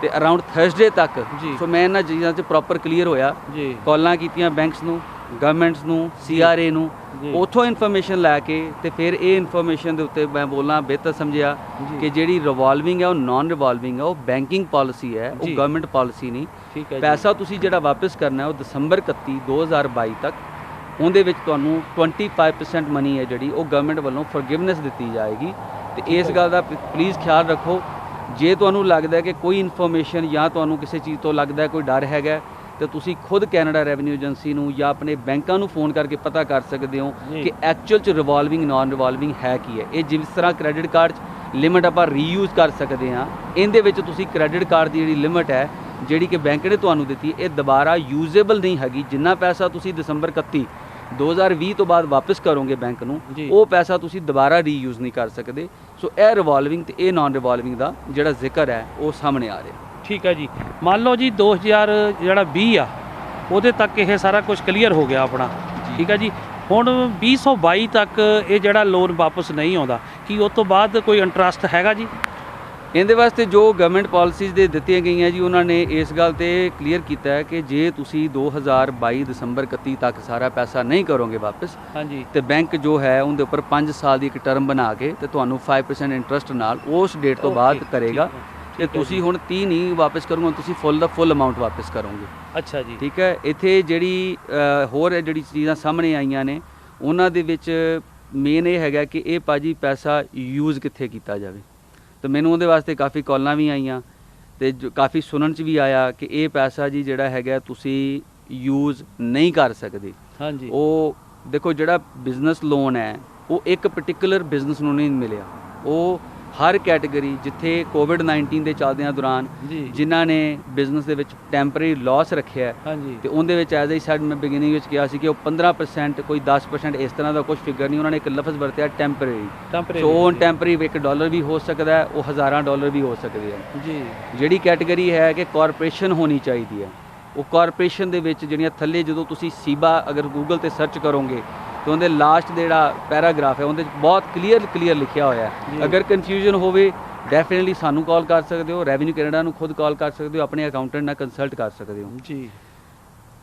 [SPEAKER 2] ਤੇ ਅਰਾਊਂਡ ਥਰਸਡੇ ਤੱਕ,
[SPEAKER 1] ਜੀ।
[SPEAKER 2] ਸੋ ਮੈਂ ਇਹਨਾਂ ਚੀਜ਼ਾਂ 'ਚ ਪ੍ਰੋਪਰ ਕਲੀਅਰ ਹੋਇਆ।
[SPEAKER 1] ਜੀ
[SPEAKER 2] ਕਾਲਾਂ ਕੀਤੀਆਂ ਬੈਂਕਸ ਨੂੰ, ਗਵਰਨਮੈਂਟਸ ਨੂੰ, CRA ਨੂੰ,
[SPEAKER 1] ਜੀ।
[SPEAKER 2] ਉੱਥੋਂ ਇਨਫੋਰਮੇਸ਼ਨ ਲੈ ਕੇ ਤੇ ਫਿਰ ਇਹ ਇਨਫੋਰਮੇਸ਼ਨ ਦੇ ਉੱਤੇ ਮੈਂ ਬੋਲਣਾ ਬਿਹਤਰ ਸਮਝਿਆ
[SPEAKER 1] ਜੀ।
[SPEAKER 2] ਕਿ ਜਿਹੜੀ ਰਿਵਾਲਵਿੰਗ ਹੈ ਉਹ ਨਾਨ ਰਿਵਾਲਵਿੰਗ ਹੈ, ਉਹ ਬੈਂਕਿੰਗ ਪਾਲਿਸੀ ਹੈ, ਉਹ
[SPEAKER 1] ਜੀ।
[SPEAKER 2] ਗਵਰਨਮੈਂਟ ਪਾਲਿਸੀ ਨਹੀਂ।
[SPEAKER 1] ਠੀਕ ਹੈ ਜੀ।
[SPEAKER 2] ਪੈਸਾ ਤੁਸੀਂ ਜਿਹੜਾ ਵਾਪਸ ਕਰਨਾ ਹੈ ਉਹ ਦਸੰਬਰ 31 2022 ਤੱਕ, ਉਹਦੇ ਵਿੱਚ ਤੁਹਾਨੂੰ 25% ਮਨੀ ਹੈ ਜਿਹੜੀ ਉਹ ਗਵਰਨਮੈਂਟ ਵੱਲੋਂ ਫੋਰਗਿਵਨੈਸ ਦਿੱਤੀ ਜਾਏਗੀ। ਤੇ ਇਸ ਗੱਲ ਦਾ ਪਲੀਜ਼ ਖਿਆਲ ਰੱਖੋ, ਜੇ ਤੁਹਾਨੂੰ ਲੱਗਦਾ ਹੈ ਕਿ ਕੋਈ ਇਨਫੋਰਮੇਸ਼ਨ ਜਾਂ ਤੁਹਾਨੂੰ ਕਿਸੇ ਚੀਜ਼ ਤੋਂ ਲੱਗਦਾ ਹੈ ਕੋਈ ਡਰ ਹੈਗਾ ਤੇ ਤੁਸੀਂ ਖੁਦ ਕੈਨੇਡਾ ਰੈਵਨਿਊ ਏਜੰਸੀ ਨੂੰ ਜਾਂ ਆਪਣੇ ਬੈਂਕਾਂ ਨੂੰ ਫੋਨ ਕਰਕੇ ਪਤਾ ਕਰ ਸਕਦੇ ਹੋ
[SPEAKER 1] ਜੀ।
[SPEAKER 2] ਕਿ ਐਕਚੁਅਲ 'ਚ ਰਿਵਾਲਵਿੰਗ ਨਾਨ ਰਿਵਾਲਵਿੰਗ ਹੈ ਕੀ ਹੈ। ਇਹ ਜਿਸ ਤਰ੍ਹਾਂ ਕ੍ਰੈਡਿਟ ਕਾਰਡ 'ਚ ਲਿਮਿਟ ਆਪਾਂ ਰੀਯੂਜ਼ ਕਰ ਸਕਦੇ ਹਾਂ, ਇਹਦੇ ਵਿੱਚ ਤੁਸੀਂ ਕ੍ਰੈਡਿਟ ਕਾਰਡ ਦੀ ਜਿਹੜੀ ਲਿਮਿਟ ਹੈ ਜਿਹੜੀ ਕਿ ਬੈਂਕ ਨੇ ਤੁਹਾਨੂੰ ਦਿੱਤੀ, ਇਹ ਦੁਬਾਰਾ ਯੂਜ਼ੇਬਲ ਨਹੀਂ ਹੈਗੀ। ਜਿੰਨਾ ਪੈਸਾ ਤੁਸੀਂ ਦਸੰਬਰ 31 2020 ਤੋਂ ਬਾਅਦ ਵਾਪਸ ਕਰੋਗੇ ਬੈਂਕ ਨੂੰ,
[SPEAKER 1] ਜੀ।
[SPEAKER 2] ਉਹ ਪੈਸਾ ਤੁਸੀਂ ਦੁਬਾਰਾ ਰੀਯੂਜ਼ ਨਹੀਂ ਕਰ ਸਕਦੇ। ਸੋ ਇਹ ਰਿਵਾਲਵਿੰਗ ਤੇ ਇਹ ਨਾਨ ਰਿਵਾਲਵਿੰਗ ਦਾ ਜਿਹੜਾ ਜ਼ਿਕਰ ਹੈ ਉਹ ਸਾਹਮਣੇ ਆ ਰਿਹਾ।
[SPEAKER 1] ਠੀਕ ਹੈ ਜੀ। ਮੰਨ ਲਓ ਜੀ 2020 ਆ ਉਹਦੇ ਤੱਕ ਇਹ ਸਾਰਾ ਕੁਝ ਕਲੀਅਰ ਹੋ ਗਿਆ ਆਪਣਾ। ਠੀਕ ਹੈ ਜੀ। ਹੁਣ 2022 ਤੱਕ ਇਹ ਜਿਹੜਾ ਲੋਨ ਵਾਪਸ ਨਹੀਂ ਆਉਂਦਾ, ਕੀ ਉਸ ਤੋਂ ਬਾਅਦ ਕੋਈ ਇੰਟਰਸਟ ਹੈਗਾ ਜੀ?
[SPEAKER 2] ਇਹਦੇ ਵਾਸਤੇ ਜੋ ਗਵਰਨਮੈਂਟ ਪਾਲਿਸੀਜ਼ ਦੇ ਦਿੱਤੀਆਂ ਗਈਆਂ ਜੀ, ਉਹਨਾਂ ਨੇ ਇਸ ਗੱਲ ਤੇ ਕਲੀਅਰ ਕੀਤਾ ਹੈ ਕਿ ਜੇ ਤੁਸੀਂ 2022 ਦਸੰਬਰ 31 ਤੱਕ ਸਾਰਾ ਪੈਸਾ ਨਹੀਂ ਕਰੋਗੇ ਵਾਪਸ,
[SPEAKER 1] ਹਾਂਜੀ
[SPEAKER 2] ਤੇ ਬੈਂਕ ਜੋ ਹੈ ਉਹਦੇ ਉੱਪਰ 5 ਸਾਲ ਦੀ ਇੱਕ ਟਰਮ ਬਣਾ ਕੇ ਤੇ ਤੁਹਾਨੂੰ 5% ਇੰਟਰਸਟ ਨਾਲ ਉਸ ਡੇਟ ਤੋਂ ਬਾਅਦ
[SPEAKER 1] Okay,
[SPEAKER 2] ਕਰੇਗਾ।
[SPEAKER 1] ਠੀਕ ਹੈ,
[SPEAKER 2] ਤੇ
[SPEAKER 1] ਠੀਕ ਹੈ
[SPEAKER 2] ਤੁਸੀਂ ਹੁਣ 30 ਨਹੀਂ ਵਾਪਸ ਕਰੋਗੇ, ਤੁਸੀਂ ਫੁੱਲ ਦਾ ਫੁੱਲ ਅਮਾਉਂਟ ਵਾਪਸ ਕਰੋਗੇ।
[SPEAKER 1] ਅੱਛਾ ਜੀ।
[SPEAKER 2] ਠੀਕ ਹੈ। ਇੱਥੇ ਜਿਹੜੀ ਹੋਰ ਜਿਹੜੀ ਚੀਜ਼ਾਂ ਸਾਹਮਣੇ ਆਈਆਂ ਨੇ ਉਹਨਾਂ ਦੇ ਵਿੱਚ ਮੇਨ ਇਹ ਹੈਗਾ ਕਿ ਇਹ ਭਾਜੀ ਪੈਸਾ ਯੂਜ਼ ਕਿੱਥੇ ਕੀਤਾ ਜਾਵੇ। ਤੇ ਮੈਨੂੰ ਉਹਦੇ ਵਾਸਤੇ ਕਾਫੀ ਕਾਲਾਂ ਵੀ ਆਈਆਂ ਤੇ ਕਾਫੀ ਸੁਣਨ 'ਚ ਵੀ ਆਇਆ ਕਿ ਇਹ ਪੈਸਾ ਜੀ ਜਿਹੜਾ ਹੈਗਾ ਤੁਸੀਂ ਯੂਜ਼ ਨਹੀਂ ਕਰ ਸਕਦੇ।
[SPEAKER 1] ਹਾਂਜੀ
[SPEAKER 2] ਉਹ ਦੇਖੋ, ਜਿਹੜਾ ਬਿਜ਼ਨਸ ਲੋਨ ਹੈ ਉਹ ਇੱਕ ਪਾਰਟਿਕੂਲਰ ਬਿਜ਼ਨਸ ਨੂੰ ਨਹੀਂ ਮਿਲਿਆ, ਉਹ ਹਰ ਕੈਟਾਗਰੀ ਜਿੱਥੇ ਕੋਵਿਡ-19 ਦੇ ਚੱਲਦਿਆਂ ਦੌਰਾਨ
[SPEAKER 1] ਜੀ
[SPEAKER 2] ਜਿਨ੍ਹਾਂ ਨੇ ਬਿਜ਼ਨਸ ਦੇ ਵਿੱਚ ਟੈਂਪਰੇਰੀ ਲਾਸ ਰੱਖਿਆ ਹੈ,
[SPEAKER 1] ਹਾਂਜੀ
[SPEAKER 2] ਤੇ ਉਹਦੇ ਵਿੱਚ ਐਜ਼ ਆਈ ਸੈਡ ਮੈਂ ਬਿਗਿਨਿੰਗ ਵਿੱਚ ਕਿਹਾ ਸੀ ਕਿ ਉਹ 15% ਕੋਈ 10% ਇਸ ਤਰ੍ਹਾਂ ਦਾ ਕੁਝ ਫਿਗਰ ਨਹੀਂ, ਉਹਨਾਂ ਨੇ ਇੱਕ ਲਫ਼ਜ਼ ਵਰਤਿਆ ਟੈਂਪਰੇਰੀ। ਸੋ ਉਹ ਟੈਂਪਰੇਰੀ $1 ਵੀ ਹੋ ਸਕਦਾ ਹੈ, ਉਹ $1000 ਵੀ ਹੋ ਸਕਦੇ ਹੈ।
[SPEAKER 1] ਜੀ
[SPEAKER 2] ਜਿਹੜੀ ਕੈਟਾਗਰੀ ਹੈ ਕਿ ਕਾਰਪੋਰੇਸ਼ਨ ਹੋਣੀ ਚਾਹੀਦੀ ਹੈ, ਉਹ ਕਾਰਪੋਰੇਸ਼ਨ ਦੇ ਵਿੱਚ ਜਿਹੜੀਆਂ ਥੱਲੇ ਜਦੋਂ ਤੁਸੀਂ ਸੀਬਾ ਅਗਰ ਗੂਗਲ ਤੇ ਸਰਚ ਕਰੋਗੇ ਤੇ ਉਹਦੇ ਲਾਸਟ ਦੇ ਜਿਹੜਾ ਪੈਰਾਗ੍ਰਾਫ ਹੈ ਉਹਦੇ ਵਿੱਚ ਬਹੁਤ ਕਲੀਅਰ ਲਿਖਿਆ ਹੋਇਆ
[SPEAKER 1] ਜੀ।
[SPEAKER 2] ਹੈ। ਅਗਰ ਕਨਫਿਊਜ਼ਨ ਹੋਵੇ ਡੈਫੀਨਿਟਲੀ ਸਾਨੂੰ ਕਾਲ ਕਰ ਸਕਦੇ ਹੋ, ਰੈਵਨਿਊ ਕੈਨੇਡਾ ਨੂੰ ਖੁਦ ਕਾਲ ਕਰ ਸਕਦੇ ਹੋ, ਆਪਣੇ ਅਕਾਊਂਟੈਂਟ ਨਾਲ ਕੰਸਲਟ ਕਰ ਸਕਦੇ ਹੋ।
[SPEAKER 1] ਜੀ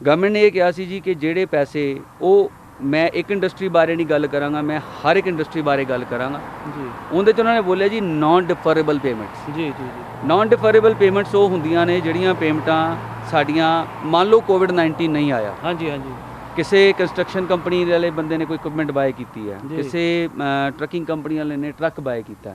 [SPEAKER 2] ਗਵਰਨਮੈਂਟ ਨੇ ਇਹ ਕਿਹਾ ਸੀ ਜੀ ਕਿ ਜਿਹੜੇ ਪੈਸੇ, ਉਹ ਮੈਂ ਇੱਕ ਇੰਡਸਟਰੀ ਬਾਰੇ ਨਹੀਂ ਗੱਲ ਕਰਾਂਗਾ, ਮੈਂ ਹਰ ਇੱਕ ਇੰਡਸਟਰੀ ਬਾਰੇ ਗੱਲ ਕਰਾਂਗਾ।
[SPEAKER 1] ਜੀ
[SPEAKER 2] ਉਹਦੇ 'ਚ ਉਹਨਾਂ ਨੇ ਬੋਲਿਆ ਜੀ ਨਾਨ ਡਿਫਰੇਬਲ ਪੇਮੈਂਟਸ।
[SPEAKER 1] ਜੀ ਜੀ ਜੀ
[SPEAKER 2] ਨਾਨ ਡਿਫਰੇਬਲ ਪੇਮੈਂਟਸ ਉਹ ਹੁੰਦੀਆਂ ਨੇ ਜਿਹੜੀਆਂ ਪੇਮੈਂਟਾਂ ਸਾਡੀਆਂ, ਮੰਨ ਲਓ ਕੋਵਿਡ-19 ਨਹੀਂ ਆਇਆ,
[SPEAKER 1] ਹਾਂਜੀ ਹਾਂਜੀ
[SPEAKER 2] ਕਿਸੇ ਕੰਸਟਰਕਸ਼ਨ ਕੰਪਨੀ ਵਾਲੇ ਬੰਦੇ ਨੇ ਕੋਈ ਇਕਵਿਪਮੈਂਟ ਬਾਏ ਕੀਤੀ ਹੈ,
[SPEAKER 1] ਜੀ।
[SPEAKER 2] ਕਿਸੇ ਟਰੱਕਿੰਗ ਕੰਪਨੀ ਵਾਲੇ ਨੇ ਟਰੱਕ ਬਾਏ ਕੀਤਾ,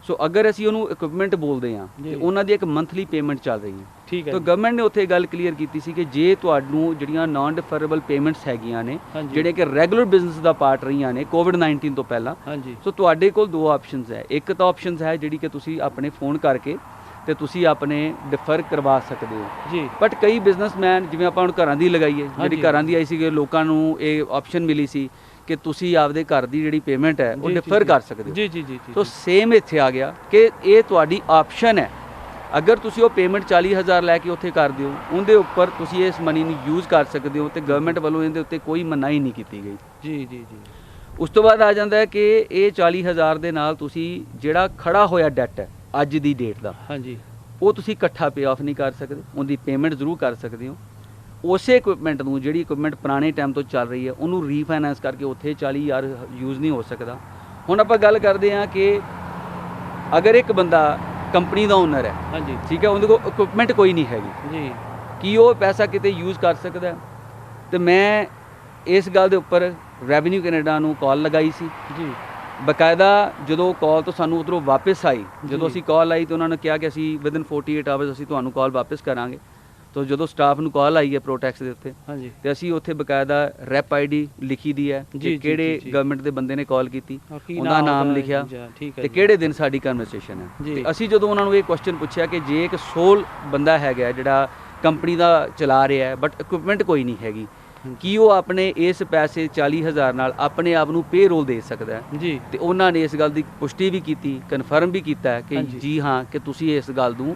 [SPEAKER 2] ਸੋ ਅਗਰ ਅਸੀਂ ਉਹਨੂੰ ਇਕਵਿਪਮੈਂਟ ਬੋਲਦੇ ਹਾਂ
[SPEAKER 1] ਜੀ।
[SPEAKER 2] ਤੇ ਉਹਨਾਂ ਦੀ ਇੱਕ ਮੰਥਲੀ ਪੇਮੈਂਟ ਚੱਲ ਰਹੀ ਹੈ।
[SPEAKER 1] ਠੀਕ ਹੈ
[SPEAKER 2] ਤਾਂ
[SPEAKER 1] ਜੀ।
[SPEAKER 2] ਗਵਰਨਮੈਂਟ ਨੇ ਉੱਥੇ ਗੱਲ ਕਲੀਅਰ ਕੀਤੀ ਸੀ ਕਿ ਜੇ ਤੁਹਾਨੂੰ ਜਿਹੜੀਆਂ ਨਾਨ ਡਿਫਰੇਬਲ ਪੇਮੈਂਟਸ ਹੈਗੀਆਂ ਨੇ,
[SPEAKER 1] ਹਾਂਜੀ।
[SPEAKER 2] ਜਿਹੜੇ ਕਿ ਰੈਗੂਲਰ ਬਿਜ਼ਨਸ ਦਾ ਪਾਰਟ ਰਹੀਆਂ ਨੇ ਕੋਵਿਡ-19 ਤੋਂ ਪਹਿਲਾਂ,
[SPEAKER 1] ਹਾਂਜੀ
[SPEAKER 2] ਸੋ ਤੁਹਾਡੇ ਕੋਲ ਦੋ ਆਪਸ਼ਨਸ ਹੈ। ਇੱਕ ਤਾਂ ਆਪਸ਼ਨਸ ਹੈ ਜਿਹੜੀ ਕਿ ਤੁਸੀਂ ਆਪਣੇ ਫੋਨ ਕਰਕੇ ਤੇ ਤੁਸੀਂ ਆਪਣੇ ਡਿਫਰ ਕਰਵਾ ਸਕਦੇ ਹੋ।
[SPEAKER 1] ਜੀ
[SPEAKER 2] ਬਟ ਕਈ ਬਿਜ਼ਨਸਮੈਨ, ਜਿਵੇਂ ਆਪਾਂ ਹੁਣ ਘਰਾਂ ਦੀ ਲਗਾਈਏ, ਜਿਹੜੀ
[SPEAKER 1] ਹਾਂਜੀ।
[SPEAKER 2] ਘਰਾਂ ਦੀ ਆਈ ਸੀ, ਲੋਕਾਂ ਨੂੰ ਇਹ ਆਪਸ਼ਨ ਮਿਲੀ ਸੀ ਕਿ ਤੁਸੀਂ ਆਪਦੇ ਘਰ ਦੀ ਜਿਹੜੀ ਪੇਮੈਂਟ ਹੈ ਉਹ
[SPEAKER 1] ਜੀ,
[SPEAKER 2] ਡਿਫਰ
[SPEAKER 1] ਜੀ,
[SPEAKER 2] ਕਰ ਸਕਦੇ ਹੋ।
[SPEAKER 1] ਜੀ ਜੀ ਜੀ ਜੀ
[SPEAKER 2] ਸੋ ਸੇਮ ਇੱਥੇ ਆ ਗਿਆ ਕਿ ਇਹ ਤੁਹਾਡੀ ਆਪਸ਼ਨ ਹੈ। ਅਗਰ ਤੁਸੀਂ ਉਹ ਪੇਮੈਂਟ 40,000 ਲੈ ਕੇ ਉੱਥੇ ਕਰ ਦਿਓ, ਉਹਦੇ ਉੱਪਰ ਤੁਸੀਂ ਇਸ ਮਨੀ ਨੂੰ ਯੂਜ਼ ਕਰ ਸਕਦੇ ਹੋ ਤੇ ਗਵਰਨਮੈਂਟ ਵੱਲੋਂ ਇਹਦੇ ਉੱਤੇ ਕੋਈ ਮਨਾਹੀ ਨਹੀਂ ਕੀਤੀ ਗਈ।
[SPEAKER 1] ਜੀ ਜੀ ਜੀ
[SPEAKER 2] ਉਸ ਤੋਂ ਬਾਅਦ ਆ ਜਾਂਦਾ ਹੈ ਕਿ ਇਹ 40,000 ਦੇ ਨਾਲ ਤੁਸੀਂ ਜਿਹੜਾ ਖੜਾ ਹੋਇਆ ਡੈਟ ਹੈ ਅੱਜ ਦੀ ਡੇਟ ਦਾ,
[SPEAKER 1] ਹਾਂਜੀ
[SPEAKER 2] ਉਹ ਤੁਸੀਂ ਇਕੱਠਾ ਪੇ ਆਫ ਨਹੀਂ ਕਰ ਸਕਦੇ, ਉਹਦੀ ਪੇਮੈਂਟ ਜ਼ਰੂਰ ਕਰ ਸਕਦੇ ਹੋ। ਉਸੇ ਇਕਵਿਪਮੈਂਟ ਨੂੰ, ਜਿਹੜੀ ਇਕਵਿਪਮੈਂਟ ਪੁਰਾਣੇ ਟਾਈਮ ਤੋਂ ਚੱਲ ਰਹੀ ਹੈ, ਉਹਨੂੰ ਰੀਫਾਈਨੈਂਸ ਕਰਕੇ ਉੱਥੇ 40,000 ਯੂਜ਼ ਨਹੀਂ ਹੋ ਸਕਦਾ। ਹੁਣ ਆਪਾਂ ਗੱਲ ਕਰਦੇ ਹਾਂ ਕਿ ਅਗਰ ਇੱਕ ਬੰਦਾ ਕੰਪਨੀ ਦਾ ਓਨਰ ਹੈ,
[SPEAKER 1] ਹਾਂਜੀ
[SPEAKER 2] ਠੀਕ ਹੈ, ਉਹਦੇ ਕੋਲ ਇਕਵਿਪਮੈਂਟ ਕੋਈ ਨਹੀਂ ਹੈਗੀ,
[SPEAKER 1] ਜੀ
[SPEAKER 2] ਕੀ ਉਹ ਪੈਸਾ ਕਿਤੇ ਯੂਜ਼ ਕਰ ਸਕਦਾ ਹੈ? ਤੇ ਮੈਂ ਇਸ ਗੱਲ ਦੇ ਉੱਪਰ ਰੈਵਨਿਊ ਕੈਨੇਡਾ ਨੂੰ ਕਾਲ ਲਗਾਈ ਸੀ।
[SPEAKER 1] ਜੀ
[SPEAKER 2] ਬਕਾਇਦਾ ਜਦੋਂ ਕਾਲ ਤੋਂ ਸਾਨੂੰ ਉੱਧਰੋਂ ਵਾਪਸ ਆਈ, ਜਦੋਂ
[SPEAKER 1] ਜੀ।
[SPEAKER 2] ਅਸੀਂ ਕਾਲ ਆਈ ਤਾਂ ਉਹਨਾਂ ਨੇ ਕਿਹਾ ਕਿ ਅਸੀਂ ਵਿਦਨ 48 ਆਵਰਸ ਅਸੀਂ ਤੁਹਾਨੂੰ ਕਾਲ ਵਾਪਸ ਕਰਾਂਗੇ। ਤਾਂ ਜਦੋਂ ਸਟਾਫ ਨੂੰ ਕਾਲ ਆਈ ਹੈ ਪ੍ਰੋਟੈਕਸ ਦੇ ਉੱਤੇ,
[SPEAKER 1] ਹਾਂਜੀ
[SPEAKER 2] ਤੇ ਅਸੀਂ ਉੱਥੇ ਬਕਾਇਦਾ ਰੈਪ ਆਈਡੀ ਲਿਖੀ ਦੀ ਹੈ
[SPEAKER 1] ਜੀ,
[SPEAKER 2] ਕਿ
[SPEAKER 1] ਜੀ,
[SPEAKER 2] ਕਿਹੜੇ
[SPEAKER 1] ਜੀ।
[SPEAKER 2] ਗਵਰਨਮੈਂਟ ਦੇ ਬੰਦੇ ਨੇ ਕਾਲ ਕੀਤੀ,
[SPEAKER 1] ਕੀ
[SPEAKER 2] ਉਹਦਾ ਨਾਮ
[SPEAKER 1] ਉਹਦਾ,
[SPEAKER 2] ਲਿਖਿਆ
[SPEAKER 1] ਜੀ, ਠੀਕ ਹੈ
[SPEAKER 2] ਤੇ
[SPEAKER 1] ਜੀ।
[SPEAKER 2] ਕਿਹੜੇ ਦਿਨ ਸਾਡੀ ਕਨਵਰਸੇਸ਼ਨ ਹੈ।
[SPEAKER 1] ਜੀ।
[SPEAKER 2] ਤੇ ਅਸੀਂ ਜਦੋਂ ਉਹਨਾਂ ਨੂੰ ਇਹ ਕੁਐਸਚਨ ਪੁੱਛਿਆ ਕਿ ਜੇ ਇੱਕ ਸੋਲ ਬੰਦਾ ਹੈਗਾ ਜਿਹੜਾ ਕੰਪਨੀ ਦਾ ਚਲਾ ਰਿਹਾ ਹੈ ਬਟ ਇਕਵਿਪਮੈਂਟ ਕੋਈ ਨਹੀਂ ਹੈਗੀ, ਕੀ ਉਹ ਆਪਣੇ ਇਸ ਪੈਸੇ 40,000 ਨਾਲ ਆਪਣੇ ਆਪ ਨੂੰ ਪੇ ਰੋਲ ਦੇ ਸਕਦਾ ਹੈ?
[SPEAKER 1] ਜੀ
[SPEAKER 2] ਤੇ ਉਹਨਾਂ ਨੇ ਇਸ ਗੱਲ ਦੀ ਪੁਸ਼ਟੀ ਵੀ ਕੀਤੀ, ਕਨਫਰਮ ਵੀ ਕੀਤਾ ਹੈ ਕਿ
[SPEAKER 1] ਹਾਂਜੀ।
[SPEAKER 2] ਜੀ ਹਾਂ, ਕਿ ਤੁਸੀਂ ਇਸ ਗੱਲ ਨੂੰ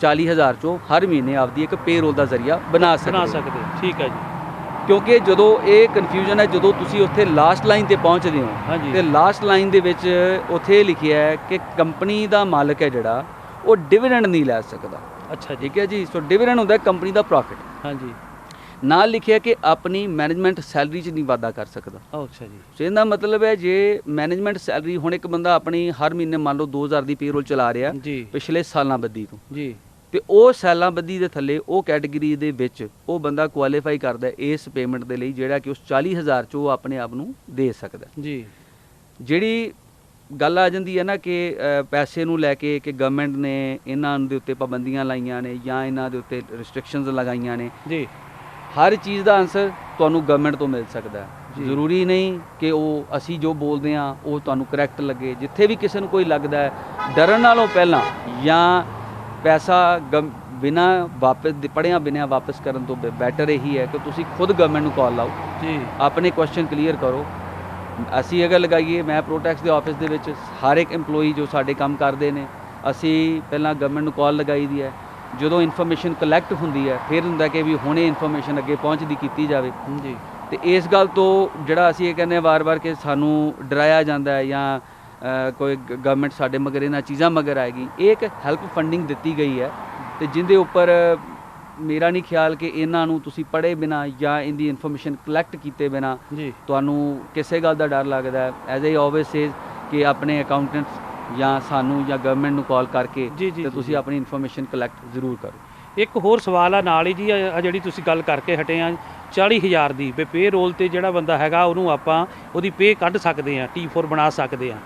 [SPEAKER 2] 40,000 ਚੋਂ ਹਰ ਮਹੀਨੇ ਆਪਦੀ ਇੱਕ ਪੇ ਰੋਲ ਦਾ ਜ਼ਰੀਆ ਬਣਾ
[SPEAKER 1] ਬਣਾ
[SPEAKER 2] ਸਕਦੇ ਹੋ।
[SPEAKER 1] ਸਕਦੇ ਠੀਕ ਹੈ ਜੀ।
[SPEAKER 2] ਕਿਉਂਕਿ ਜਦੋਂ ਇਹ ਕਨਫਿਊਜ਼ਨ ਹੈ, ਜਦੋਂ ਤੁਸੀਂ ਉੱਥੇ ਲਾਸਟ ਲਾਈਨ ਤੇ ਪਹੁੰਚਦੇ ਹੋ
[SPEAKER 1] ਹਾਂਜੀ।
[SPEAKER 2] ਤੇ ਲਾਸਟ ਲਾਈਨ ਦੇ ਵਿੱਚ ਉੱਥੇ ਲਿਖਿਆ ਹੈ ਕਿ ਕੰਪਨੀ ਦਾ ਮਾਲਕ ਹੈ ਜਿਹੜਾ, ਉਹ ਡਿਵੀਡੈਂਡ ਨਹੀਂ ਲੈ ਸਕਦਾ।
[SPEAKER 1] ਅੱਛਾ ਜੀ
[SPEAKER 2] ਠੀਕ ਹੈ ਜੀ। ਸੋ ਡਿਵੀਡੈਂਡ ਹੁੰਦਾ ਕੰਪਨੀ ਦਾ ਪ੍ਰੋਫਿਟ।
[SPEAKER 1] ਹਾਂਜੀ
[SPEAKER 2] ਨਾਲ ਲਿਖਿਆ ਕਿ ਆਪਣੀ ਮੈਨੇਜਮੈਂਟ ਸੈਲਰੀ 'ਚ ਨਹੀਂ ਵਾਧਾ ਕਰ ਸਕਦਾ।
[SPEAKER 1] ਅੱਛਾ ਜੀ
[SPEAKER 2] ਸੋ ਇਹਦਾ ਮਤਲਬ ਹੈ ਜੇ ਮੈਨੇਜਮੈਂਟ ਸੈਲਰੀ, ਹੁਣ ਇੱਕ ਬੰਦਾ ਆਪਣੀ ਹਰ ਮਹੀਨੇ ਮੰਨ ਲਓ 2,000 ਦੀ ਪੇਰੋਲ ਚਲਾ ਰਿਹਾ
[SPEAKER 1] ਜੀ
[SPEAKER 2] ਪਿਛਲੇ ਸਾਲਾਂ ਬੱਦੀ ਤੋਂ,
[SPEAKER 1] ਜੀ
[SPEAKER 2] ਤੇ ਉਹ ਸਾਲਾਂ ਬੱਦੀ ਦੇ ਥੱਲੇ ਉਹ ਕੈਟਾਗਰੀ ਦੇ ਵਿੱਚ ਉਹ ਬੰਦਾ ਕੁਆਲੀਫਾਈ ਕਰਦਾ ਹੈ ਇਸ ਪੇਮੈਂਟ ਦੇ ਲਈ, ਜਿਹੜਾ ਕਿ ਉਸ 40,000 'ਚ ਉਹ ਆਪਣੇ ਆਪ ਨੂੰ ਦੇ ਸਕਦਾ।
[SPEAKER 1] ਜੀ
[SPEAKER 2] ਜਿਹੜੀ ਗੱਲ ਆ ਜਾਂਦੀ ਹੈ ਨਾ ਕਿ ਪੈਸੇ ਨੂੰ ਲੈ ਕੇ ਕਿ ਗਵਰਨਮੈਂਟ ਨੇ ਇਹਨਾਂ ਦੇ ਉੱਤੇ ਪਾਬੰਦੀਆਂ ਲਾਈਆਂ ਨੇ ਜਾਂ ਇਹਨਾਂ ਦੇ ਉੱਤੇ ਰਿਸਟ੍ਰਿਕਸ਼ਨਸ ਲਗਾਈਆਂ ਨੇ,
[SPEAKER 1] ਜੀ
[SPEAKER 2] ਹਰ ਚੀਜ਼ ਦਾ ਆਨਸਰ ਤੁਹਾਨੂੰ ਗਵਰਨਮੈਂਟ ਤੋਂ ਮਿਲ ਸਕਦਾ ਹੈ।
[SPEAKER 1] ਜੀ।
[SPEAKER 2] ਜ਼ਰੂਰੀ ਨਹੀਂ ਕਿ ਉਹ ਅਸੀਂ ਜੋ ਬੋਲਦੇ ਹਾਂ ਉਹ ਤੁਹਾਨੂੰ ਕਰੈਕਟ ਲੱਗੇ। ਜਿੱਥੇ ਵੀ ਕਿਸੇ ਨੂੰ ਕੋਈ ਲੱਗਦਾ ਹੈ, ਡਰਨ ਨਾਲੋਂ ਪਹਿਲਾਂ ਜਾਂ ਪੈਸਾ ਬਿਨਾਂ ਵਾਪਸ ਪੜ੍ਹਿਆਂ ਬਿਨਾਂ ਵਾਪਸ ਕਰਨ ਤੋਂ ਬੈਟਰ ਇਹੀ ਹੈ ਕਿ ਤੁਸੀਂ ਖੁਦ ਗਵਰਨਮੈਂਟ ਨੂੰ ਕਾਲ ਲਾਓ,
[SPEAKER 1] ਜੀ
[SPEAKER 2] ਆਪਣੇ ਕੁਐਸਚਨ ਕਲੀਅਰ ਕਰੋ। ਅਸੀਂ ਅਗਰ ਲਗਾਈਏ, ਮੈਂ ਪ੍ਰੋਟੈਕਸ ਦੇ ਆਫਿਸ ਦੇ ਵਿੱਚ ਹਰ ਇੱਕ EMPLOYEE ਜੋ ਸਾਡੇ ਕੰਮ ਕਰਦੇ ਨੇ, ਅਸੀਂ ਪਹਿਲਾਂ ਗਵਰਨਮੈਂਟ ਨੂੰ ਕਾਲ ਲਗਾਈ ਦੀ ਹੈ। ਜਦੋਂ ਇਨਫੋਰਮੇਸ਼ਨ ਕਲੈਕਟ ਹੁੰਦੀ ਹੈ ਫਿਰ ਹੁੰਦਾ ਕਿ ਵੀ ਹੁਣੇ ਇਨਫੋਰਮੇਸ਼ਨ ਅੱਗੇ ਪਹੁੰਚਦੀ ਕੀਤੀ ਜਾਵੇ।
[SPEAKER 1] ਜੀ
[SPEAKER 2] ਤੇ ਇਸ ਗੱਲ ਤੋਂ ਜਿਹੜਾ ਅਸੀਂ ਇਹ ਕਹਿੰਦੇ ਹਾਂ ਵਾਰ-ਵਾਰ ਕਿ ਸਾਨੂੰ ਡਰਾਇਆ ਜਾਂਦਾ ਹੈ ਜਾਂ ਕੋਈ ਗਵਰਨਮੈਂਟ ਸਾਡੇ ਮਗਰ ਇਹਨਾਂ ਚੀਜ਼ਾਂ ਮਗਰ ਆਏਗੀ, ਇਹ ਇੱਕ ਹੈਲਪ ਫੰਡਿੰਗ ਦਿੱਤੀ ਗਈ ਹੈ ਤੇ ਜਿਹਦੇ ਉੱਪਰ ਮੇਰਾ ਨਹੀਂ ਖਿਆਲ ਕਿ ਇਹਨਾਂ ਨੂੰ ਤੁਸੀਂ ਪੜ੍ਹੇ ਬਿਨਾਂ ਜਾਂ ਇਹਦੀ ਇਨਫੋਰਮੇਸ਼ਨ ਕਲੈਕਟ ਕੀਤੇ ਬਿਨਾਂ
[SPEAKER 1] ਜੀ
[SPEAKER 2] ਤੁਹਾਨੂੰ ਕਿਸੇ ਗੱਲ ਦਾ ਡਰ ਲੱਗਦਾ ਹੈ। ਐਜ਼ ਆਈ ਆਲਵੇਜ਼ ਸੇਜ਼ ਕਿ ਆਪਣੇ ਅਕਾਊਂਟੈਂਟਸ ਜਾਂ ਸਾਨੂੰ ਜਾਂ ਗਵਰਨਮੈਂਟ ਨੂੰ ਕਾਲ ਕਰਕੇ
[SPEAKER 1] ਜੀ, ਜੀ,
[SPEAKER 2] ਤੇ
[SPEAKER 1] ਜੀ,
[SPEAKER 2] ਤੁਸੀਂ
[SPEAKER 1] ਜੀ।
[SPEAKER 2] ਆਪਣੀ ਇਨਫੋਰਮੇਸ਼ਨ ਕਲੈਕਟ ਜ਼ਰੂਰ ਕਰੋ।
[SPEAKER 1] ਇੱਕ ਹੋਰ ਸਵਾਲ ਆ ਨਾਲ ਹੀ ਜੀ, ਆ ਜਿਹੜੀ ਤੁਸੀਂ ਗੱਲ ਕਰਕੇ ਹਟੇ ਆ 40,000 ਦੀ ਵੀ ਪੇ ਰੋਲ ਤੇ ਜਿਹੜਾ ਬੰਦਾ ਹੈਗਾ ਉਹਨੂੰ ਆਪਾਂ ਉਹਦੀ ਪੇ ਕੱਢ ਸਕਦੇ ਆ, T4 ਬਣਾ ਸਕਦੇ ਆ।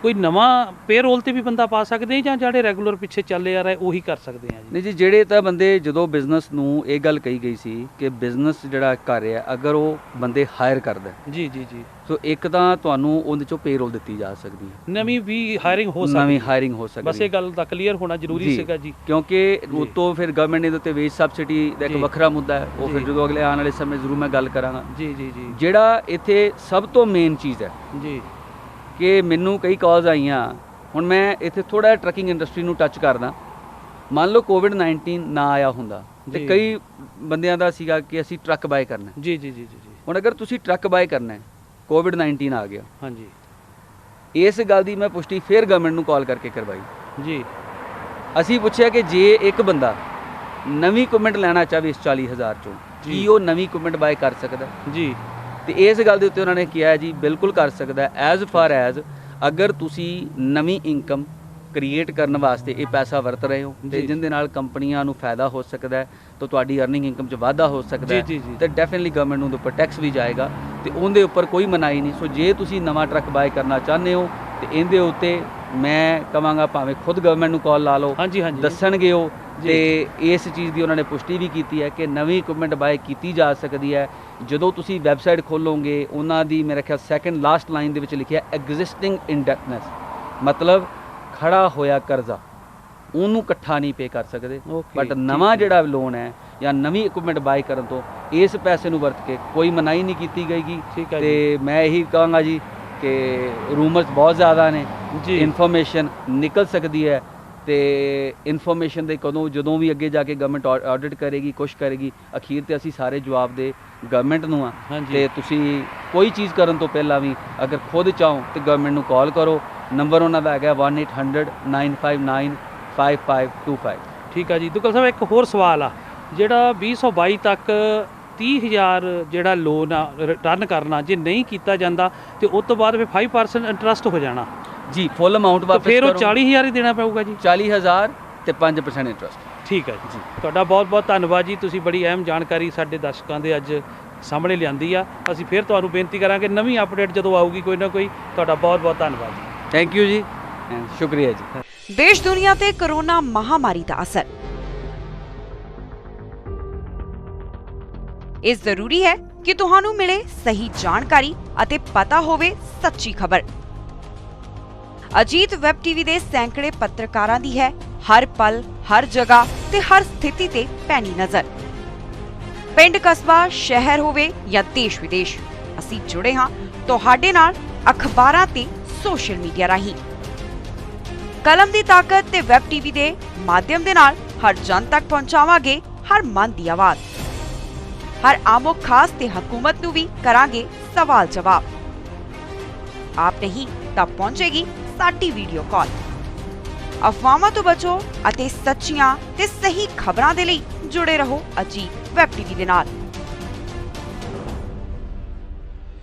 [SPEAKER 1] ਕੋਈ ਨਵਾਂ ਪੇ ਰੋਲ ਤੇ ਵੀ ਬੰਦਾ ਪਾ ਸਕਦੇ ਆ ਜਾਂ ਜਿਹੜੇ ਰੈਗੂਲਰ ਪਿੱਛੇ ਚੱਲੇ ਆ ਰਹੇ ਉਹੀ ਕਰ ਸਕਦੇ ਆ ਜੀ?
[SPEAKER 2] ਨਹੀਂ ਜੀ, ਜਿਹੜੇ ਤਾਂ ਬੰਦੇ, ਜਦੋਂ ਬਿਜ਼ਨਸ ਨੂੰ ਇਹ ਗੱਲ ਕਹੀ ਗਈ ਸੀ ਕਿ ਬਿਜ਼ਨਸ ਜਿਹੜਾ ਕਰ ਰਿਹਾ ਅਗਰ ਉਹ ਬੰਦੇ ਹਾਇਰ ਕਰਦਾ,
[SPEAKER 1] ਜੀ ਜੀ ਜੀ
[SPEAKER 2] ਸੋ ਇੱਕ ਤਾਂ ਤੁਹਾਨੂੰ ਉਹਦੇ ਚੋਂ ਪੇ ਰੋਲ ਦਿੱਤੀ ਜਾ ਸਕਦੀ ਹੈ,
[SPEAKER 1] ਨਵੀਂ ਵੀ ਹਾਇਰਿੰਗ ਹੋ ਸਕਦੀ
[SPEAKER 2] ਨਵੀਂ ਹਾਇਰਿੰਗ ਹੋ
[SPEAKER 1] ਬਸ
[SPEAKER 2] ਸਕਦੀ
[SPEAKER 1] ਇਹ ਗੱਲ ਦਾ ਕਲੀਅਰ ਹੋਣਾ ਜ਼ਰੂਰੀ
[SPEAKER 2] ਜੀ।
[SPEAKER 1] ਸੀਗਾ ਜੀ।
[SPEAKER 2] ਕਿਉਂਕਿ
[SPEAKER 1] ਜੀ।
[SPEAKER 2] ਉਤੋਂ ਫਿਰ ਗਵਰਨਮੈਂਟ ਨੇ ਇਹਦੇ ਉੱਤੇ ਵੇਜ ਸਬਸਿਡੀ ਦਾ ਇੱਕ
[SPEAKER 1] ਜੀ।
[SPEAKER 2] ਵੱਖਰਾ ਮੁੱਦਾ ਹੈ, ਉਹ ਫਿਰ
[SPEAKER 1] ਜੀ।
[SPEAKER 2] ਜਦੋਂ ਅਗਲੇ ਆਉਣ ਵਾਲੇ ਸਮੇਂ ਜ਼ਰੂਰ ਮੈਂ ਗੱਲ ਕਰਾਂਗਾ।
[SPEAKER 1] ਜੀ ਜੀ ਜੀ
[SPEAKER 2] ਜਿਹੜਾ ਇੱਥੇ ਸਭ ਤੋਂ ਮੇਨ ਚੀਜ਼ ਹੈ
[SPEAKER 1] ਜੀ
[SPEAKER 2] ਕਿ ਮੈਨੂੰ ਕਈ ਕਾਲਸ ਆਈਆਂ, ਹੁਣ ਮੈਂ ਇੱਥੇ ਥੋੜਾ ਟਰੱਕਿੰਗ ਇੰਡਸਟਰੀ ਨੂੰ ਟੱਚ ਕਰਦਾ। ਮੰਨ ਲਓ ਕੋਵਿਡ-19 ਨਾ ਆਇਆ ਹੁੰਦਾ ਤੇ
[SPEAKER 1] ਜੀ।
[SPEAKER 2] ਕਈ ਬੰਦਿਆਂ ਦਾ ਸੀਗਾ ਕਿ ਅਸੀਂ ਟਰੱਕ ਬਾਏ ਕਰਨਾ ਹੈ।
[SPEAKER 1] ਜੀ ਜੀ ਜੀ ਜੀ ਜੀ
[SPEAKER 2] ਹੁਣ ਅਗਰ ਤੁਸੀਂ ਟਰੱਕ ਬਾਏ ਕਰਨਾ ਹੈ, ਕੋਵਿਡ-19 ਆ ਗਿਆ,
[SPEAKER 1] ਹਾਂਜੀ
[SPEAKER 2] ਇਸ ਗੱਲ ਦੀ ਮੈਂ ਪੁਸ਼ਟੀ ਫਿਰ ਗਵਰਨਮੈਂਟ ਨੂੰ ਕਾਲ ਕਰਕੇ ਕਰਵਾਈ।
[SPEAKER 1] ਜੀ
[SPEAKER 2] ਅਸੀਂ ਪੁੱਛਿਆ ਕਿ ਜੇ ਇੱਕ ਬੰਦਾ ਨਵੀਂ ਇਕਵਿਪਮੈਂਟ ਲੈਣਾ ਚਾਹਵੇ ਇਸ 40,000 ਚੋਂ,
[SPEAKER 1] ਜੀ।
[SPEAKER 2] ਕੀ ਉਹ ਨਵੀਂ ਇਕਵਿਪਮੈਂਟ ਬਾਏ ਕਰ ਸਕਦਾ?
[SPEAKER 1] ਜੀ
[SPEAKER 2] ਤੇ ਇਸ ਗੱਲ ਦੇ ਉੱਤੇ ਉਹਨਾਂ ਨੇ ਕਿਹਾ ਜੀ ਬਿਲਕੁਲ ਕਰ ਸਕਦਾ ਹੈ, ਐਜ਼ ਫਾਰ ਐਜ਼ ਅਗਰ ਤੁਸੀਂ ਨਵੀਂ ਇਨਕਮ ਕ੍ਰੀਏਟ ਕਰਨ ਵਾਸਤੇ ਇਹ ਪੈਸਾ ਵਰਤ ਰਹੇ ਹੋ ਤੇ
[SPEAKER 1] ਜੀ।
[SPEAKER 2] ਜਿਹਦੇ ਨਾਲ ਕੰਪਨੀਆਂ ਨੂੰ ਫਾਇਦਾ ਹੋ ਸਕਦਾ ਹੈ, ਤਾਂ ਤੁਹਾਡੀ ਅਰਨਿੰਗ ਇਨਕਮ 'ਚ ਵਾਧਾ ਹੋ ਸਕਦਾ ਹੈ,
[SPEAKER 1] ਜੀ, ਜੀ, ਜੀ।
[SPEAKER 2] ਤੇ ਡੈਫੀਨਿਟਲੀ ਗਵਰਨਮੈਂਟ ਨੂੰ ਉਹਦੇ ਉੱਪਰ ਟੈਕਸ ਵੀ ਜਾਏਗਾ ਤੇ ਉਹਦੇ ਉੱਪਰ ਕੋਈ ਮਨਾਹੀ ਨਹੀਂ। ਸੋ ਜੇ ਤੁਸੀਂ ਨਵਾਂ ਟਰੱਕ ਬਾਏ ਕਰਨਾ ਚਾਹੁੰਦੇ ਹੋ ਤੇ ਇਹਦੇ ਉੱਤੇ ਮੈਂ ਕਹਾਂਗਾ ਭਾਵੇਂ ਖੁਦ ਗਵਰਨਮੈਂਟ ਨੂੰ ਕਾਲ ਲਾ ਲਓ,
[SPEAKER 1] ਹਾਂਜੀ ਹਾਂਜੀ
[SPEAKER 2] ਦੱਸਣਗੇ ਉਹ।
[SPEAKER 1] ਜੀ।
[SPEAKER 2] ਤੇ ਇਸ ਚੀਜ਼ ਦੀ ਉਹਨਾਂ ਨੇ ਪੁਸ਼ਟੀ ਵੀ ਕੀਤੀ ਹੈ ਕਿ ਨਵੀਂ ਇਕਵਿਪਮੈਂਟ ਬਾਏ ਕੀਤੀ ਜਾ ਸਕਦੀ ਹੈ। ਜਦੋਂ ਤੁਸੀਂ ਵੈਬਸਾਈਟ ਖੋਲੋਗੇ, ਉਹਨਾਂ ਦੀ ਮੇਰੇ ਖਿਆਲ ਸੈਕੰਡ ਲਾਸਟ ਲਾਈਨ ਦੇ ਵਿੱਚ ਲਿਖਿਆ ਐਗਜ਼ਿਸਟਿੰਗ ਇੰਡੈਪਟਨੈਸ, ਮਤਲਬ ਖੜਾ ਹੋਇਆ ਕਰਜ਼ਾ, ਉਹਨੂੰ ਇਕੱਠਾ ਨਹੀਂ ਪੇ ਕਰ ਸਕਦੇ।
[SPEAKER 1] Okay,
[SPEAKER 2] ਬਟ
[SPEAKER 1] ਠੀਕ
[SPEAKER 2] ਨਵਾਂ
[SPEAKER 1] ਹੈ।
[SPEAKER 2] ਜਿਹੜਾ ਲੋਨ ਹੈ ਜਾਂ ਨਵੀਂ ਇਕਵਿਪਮੈਂਟ ਬਾਏ ਕਰਨ ਤੋਂ ਇਸ ਪੈਸੇ ਨੂੰ ਵਰਤ ਕੇ ਕੋਈ ਮਨਾਹੀ ਨਹੀਂ ਕੀਤੀ ਗਈਗੀ।
[SPEAKER 1] ਠੀਕ ਹੈ
[SPEAKER 2] ਤੇ ਮੈਂ ਇਹੀ ਕਹਾਂਗਾ ਜੀ ਕਿ ਰੂਮਰਸ ਬਹੁਤ ਜ਼ਿਆਦਾ ਨੇ
[SPEAKER 1] ਜੀ।
[SPEAKER 2] ਇਨਫੋਰਮੇਸ਼ਨ ਨਿਕਲ ਸਕਦੀ ਹੈ ਤੇ ਇਨਫੋਰਮੇਸ਼ਨ ਦੇ ਜਦੋਂ ਵੀ ਅੱਗੇ ਜਾ ਕੇ ਗਵਰਨਮੈਂਟ ਆਡਿਟ ਕਰੇਗੀ, ਕੁਛ ਕਰੇਗੀ, ਅਖੀਰ ਤੇ ਅਸੀਂ ਸਾਰੇ ਜਵਾਬ ਦੇ ਗਵਰਨਮੈਂਟ ਨੂੰ ਆ।
[SPEAKER 1] ਹਾਂਜੀ।
[SPEAKER 2] ਤੇ ਤੁਸੀਂ ਕੋਈ ਚੀਜ਼ ਕਰਨ ਤੋਂ ਪਹਿਲਾਂ ਵੀ ਅਗਰ ਖੁਦ ਚਾਹੋ ਤੇ ਗਵਰਨਮੈਂਟ ਨੂੰ ਕਾਲ ਕਰੋ। ਨੰਬਰ ਉਹਨਾਂ ਦਾ ਹੈਗਾ 1800-959-5525।
[SPEAKER 1] ਠੀਕ ਆ ਜੀ। ਦੁੱਗਲ ਸਾਹਿਬ ਇੱਕ ਹੋਰ ਸਵਾਲ ਆ, ਜਿਹੜਾ 2022 ਤੱਕ 30,000 ਜਿਹੜਾ ਲੋਨ ਆ ਰਿਟਰਨ ਕਰਨਾ, ਜੇ ਨਹੀਂ ਕੀਤਾ ਜਾਂਦਾ ਤੇ ਉਸ ਤੋਂ ਬਾਅਦ ਫਿਰ 5% ਇੰਟਰਸਟ ਹੋ ਜਾਣਾ,
[SPEAKER 2] ਜੀ ਫੁੱਲ ਅਮਾਉਂਟ
[SPEAKER 1] ਤਾਂ
[SPEAKER 2] ਵਾਪਸ
[SPEAKER 1] ਫਿਰ ਉਹ
[SPEAKER 2] ਕਰੋ।
[SPEAKER 1] 40,000 ਹੀ ਦੇਣਾ ਪਊਗਾ ਜੀ?
[SPEAKER 2] 40,000 ਤੇ 5% ਇੰਟਰਸਟ।
[SPEAKER 1] ਠੀਕ ਹੈ ਜੀ। ਤੁਹਾਡਾ ਬਹੁਤ ਬਹੁਤ ਧੰਨਵਾਦ ਜੀ, ਤੁਸੀਂ ਬੜੀ ਅਹਿਮ ਜਾਣਕਾਰੀ ਸਾਡੇ ਦਰਸ਼ਕਾਂ ਦੇ ਅੱਜ ਸਾਹਮਣੇ ਲਿਆਂਦੀ ਆ। ਅਸੀਂ ਫਿਰ ਤੁਹਾਨੂੰ ਬੇਨਤੀ ਕਰਾਂਗੇ ਨਵੀਂ ਅਪਡੇਟ ਜਦੋਂ ਆਊਗੀ ਕੋਈ ਨਾ ਕੋਈ। ਤੁਹਾਡਾ ਬਹੁਤ ਬਹੁਤ ਧੰਨਵਾਦ ਜੀ।
[SPEAKER 2] ਥੈਂਕ ਯੂ ਜੀ, ਸ਼ੁਕਰੀਆ ਜੀ।
[SPEAKER 3] ਦੇਸ਼ ਦੁਨੀਆ ਤੇ ਕਰੋਨਾ ਮਹਾਮਾਰੀ ਦਾ ਅਸਰ। ਇਹ ਜ਼ਰੂਰੀ ਹੈ ਕਿ ਤੁਹਾਨੂੰ ਮਿਲੇ ਸਹੀ ਜਾਣਕਾਰੀ ਅਤੇ ਪਤਾ ਹੋਵੇ ਸੱਚੀ ਖਬਰ। ਅਜੀਤ ਵੈਬ ਟੀਵੀ ਦੇ ਸੈਂਕੜੇ ਪੱਤਰਕਾਰਾਂ ਦੀ ਹੈ ਹਰ ਪਲ, ਹਰ ਜਗ੍ਹਾ ਤੇ ਹਰ ਸਥਿਤੀ ਤੇ ਪੈਣੀ ਨਜ਼ਰ। ਪਿੰਡ, ਕਸਬਾ, ਸ਼ਹਿਰ ਹੋਵੇ ਜਾਂ ਦੇਸ਼ ਵਿਦੇਸ਼, ਅਸੀਂ ਜੁੜੇ ਹਾਂ ਤੁਹਾਡੇ ਨਾਲ ਅਖਬਾਰਾਂ ਤੇ ਸੋਸ਼ਲ ਮੀਡੀਆ ਰਾਹੀਂ। ਕਲਮ ਦੀ ਤਾਕਤ ਤੇ ਵੈਬ ਟੀਵੀ ਦੇ ਮਾਧਿਅਮ ਦੇ ਨਾਲ ਹਰ ਜਨ ਤੱਕ ਪਹੁੰਚਾਵਾਂਗੇ ਹਰ ਮਨ ਦੀ ਆਵਾਜ਼। ਹਰ ਆਮੋ ਖਾਸ ਤੇ ਹਕੂਮਤ ਨੂੰ ਵੀ ਕਰਾਂਗੇ ਸਵਾਲ ਜਵਾਬ। ਆਪ ਨਹੀਂ ਤਾਂ ਪਹੁੰਚੇਗੀ ਸਾਡੀ ਵੀਡੀਓ ਕਾਲ। ਅਫਵਾਹਾਂ ਤੋਂ ਬਚੋ ਅਤੇ ਸੱਚੀਆਂ ਤੇ ਸਹੀ ਖਬਰਾਂ ਦੇ ਲਈ ਜੁੜੇ ਰਹੋ ਅਜੀਤ ਵੈਬ ਟੀਵੀ ਦੇ ਨਾਲ।